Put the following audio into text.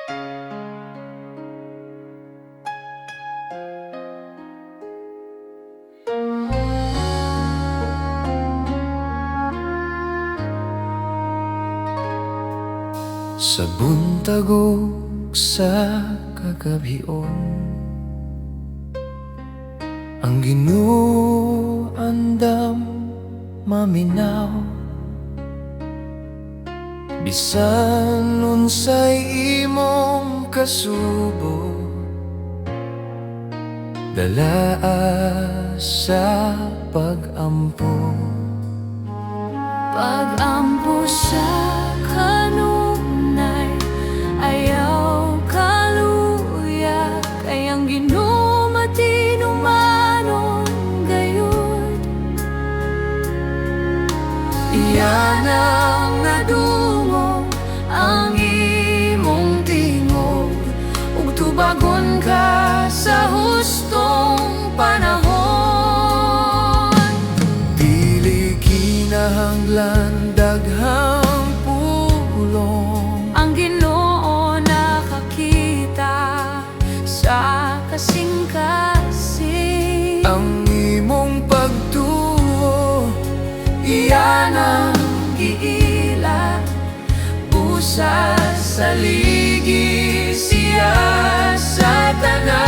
Sa buntagog sa kagabion, ang Ginoo andam maminaw. Bisan unsay imong kasubo, dala sa pag-ampo. Pag-ampo sa kanunay, ayaw kaluya, kay ang Ginoo matinumanon gayud. Iyan ang nadungog ang imong tingog, ug tubagon ka sa hustong panahon. Dili kinahanglan daghang pulong, Ang Ginoo nakakita sa kasing-kasing. ang imong pagtuo, Iyan ang giila, busa sa ligi siya sa tanan.